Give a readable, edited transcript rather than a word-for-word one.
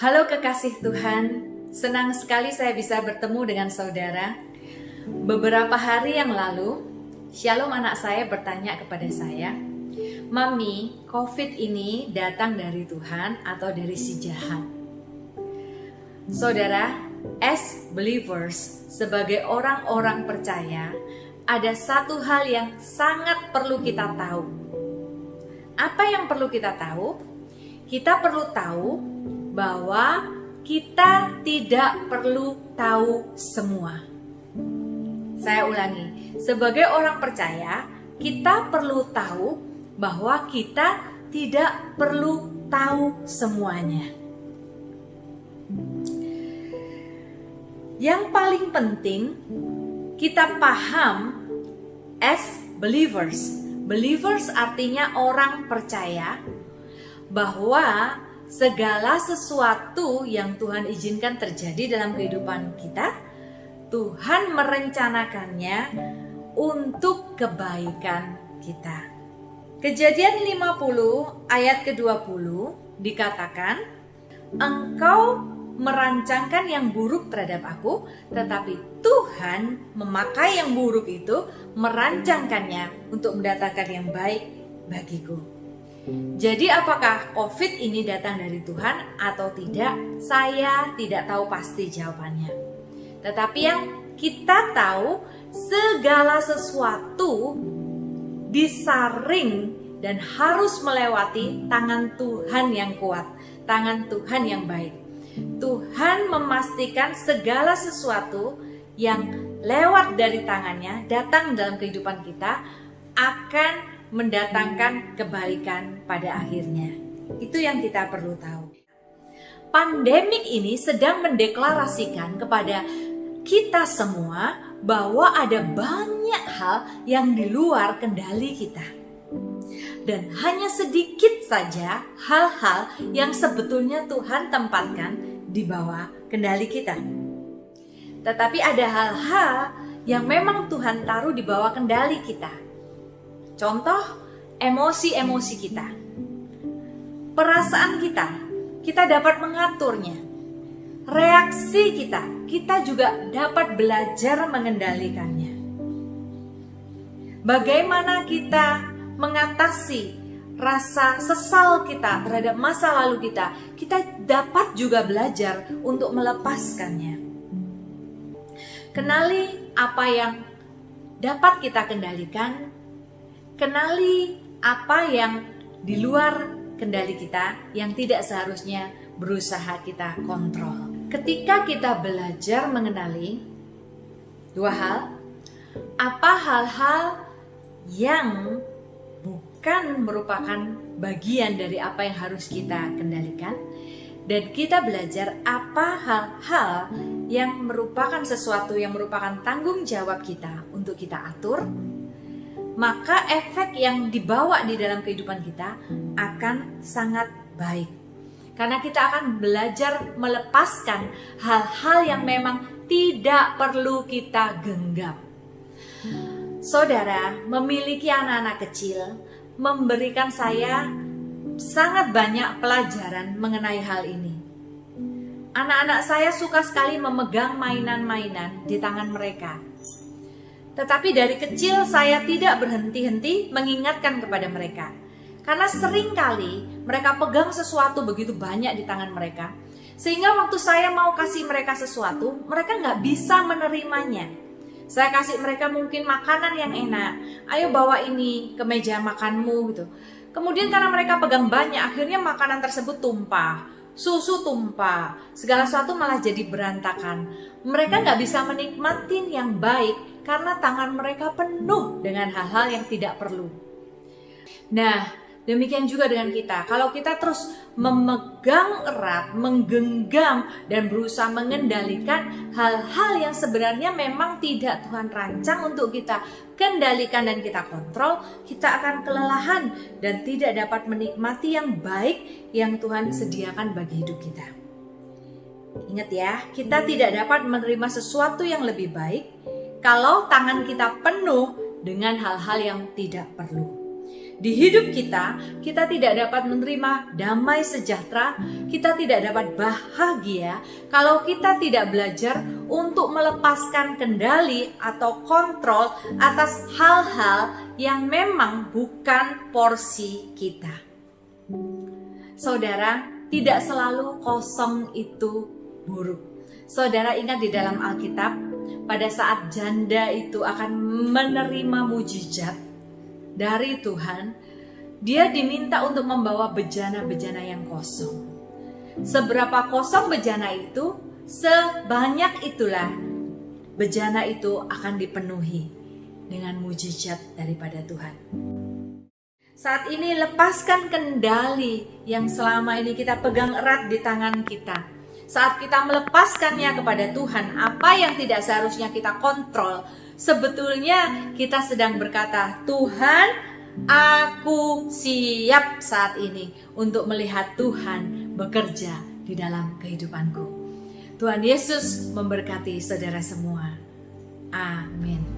Halo kekasih Tuhan, senang sekali saya bisa bertemu dengan saudara. Beberapa hari yang lalu, Shalom anak saya bertanya kepada saya, "Mami, COVID ini datang dari Tuhan atau dari si jahat?" Saudara, as believers, sebagai orang-orang percaya, ada satu hal yang sangat perlu kita tahu. Apa yang perlu kita tahu? Kita perlu tahu bahwa kita tidak perlu tahu semua. Saya ulangi, sebagai orang percaya, kita perlu tahu bahwa kita tidak perlu tahu semuanya. Yang paling penting, kita paham as believers. Believers artinya orang percaya bahwa segala sesuatu yang Tuhan izinkan terjadi dalam kehidupan kita, Tuhan merencanakannya untuk kebaikan kita. Kejadian 50 ayat ke-20 dikatakan, "Engkau merancangkan yang buruk terhadap aku, tetapi Tuhan memakai yang buruk itu, merancangkannya untuk mendatangkan yang baik bagiku." Jadi apakah COVID ini datang dari Tuhan atau tidak? Saya tidak tahu pasti jawabannya. Tetapi yang kita tahu, segala sesuatu disaring dan harus melewati tangan Tuhan yang kuat, tangan Tuhan yang baik. Tuhan memastikan segala sesuatu yang lewat dari tangannya datang dalam kehidupan kita akan mendatangkan kebaikan pada akhirnya. Itu yang kita perlu tahu. Pandemik ini sedang mendeklarasikan kepada kita semua bahwa ada banyak hal yang di luar kendali kita. Dan hanya sedikit saja hal-hal yang sebetulnya Tuhan tempatkan di bawah kendali kita. Tetapi ada hal-hal yang memang Tuhan taruh di bawah kendali kita. Contoh, emosi-emosi kita, perasaan kita dapat mengaturnya. Reaksi kita juga dapat belajar mengendalikannya. Bagaimana kita mengatasi rasa sesal kita terhadap masa lalu kita dapat juga belajar untuk melepaskannya. Kenali apa yang dapat kita kendalikan. Kenali apa yang di luar kendali kita yang tidak seharusnya berusaha kita kontrol. Ketika kita belajar mengenali dua hal, apa hal-hal yang bukan merupakan bagian dari apa yang harus kita kendalikan, dan kita belajar apa hal-hal yang merupakan sesuatu yang merupakan tanggung jawab kita untuk kita atur, maka efek yang dibawa di dalam kehidupan kita akan sangat baik. Karena kita akan belajar melepaskan hal-hal yang memang tidak perlu kita genggam. Saudara, memiliki anak-anak kecil memberikan saya sangat banyak pelajaran mengenai hal ini. Anak-anak saya suka sekali memegang mainan-mainan di tangan mereka. Tetapi dari kecil saya tidak berhenti-henti mengingatkan kepada mereka. Karena seringkali mereka pegang sesuatu begitu banyak di tangan mereka. Sehingga waktu saya mau kasih mereka sesuatu, mereka nggak bisa menerimanya. Saya kasih mereka mungkin makanan yang enak. "Ayo bawa ini ke meja makanmu," gitu. Kemudian karena mereka pegang banyak, akhirnya makanan tersebut tumpah. Susu tumpah. Segala sesuatu malah jadi berantakan. Mereka nggak bisa menikmatin yang baik karena tangan mereka penuh dengan hal-hal yang tidak perlu. Nah, demikian juga dengan kita. Kalau kita terus memegang erat, menggenggam, dan berusaha mengendalikan hal-hal yang sebenarnya memang tidak Tuhan rancang untuk kita kendalikan dan kita kontrol, kita akan kelelahan dan tidak dapat menikmati yang baik yang Tuhan sediakan bagi hidup kita. Ingat ya, kita tidak dapat menerima sesuatu yang lebih baik kalau tangan kita penuh dengan hal-hal yang tidak perlu. Di hidup kita, kita tidak dapat menerima damai sejahtera, kita tidak dapat bahagia kalau kita tidak belajar untuk melepaskan kendali atau kontrol atas hal-hal yang memang bukan porsi kita. Saudara, tidak selalu kosong itu buruk. Saudara ingat di dalam Alkitab, pada saat janda itu akan menerima mujizat dari Tuhan, dia diminta untuk membawa bejana-bejana yang kosong. Seberapa kosong bejana itu, sebanyak itulah bejana itu akan dipenuhi dengan mujizat daripada Tuhan. Saat ini lepaskan kendali yang selama ini kita pegang erat di tangan kita. Saat kita melepaskannya kepada Tuhan, apa yang tidak seharusnya kita kontrol, sebetulnya kita sedang berkata, Tuhan, aku siap saat ini untuk melihat Tuhan bekerja di dalam kehidupanku. Tuhan Yesus memberkati saudara semua. Amin.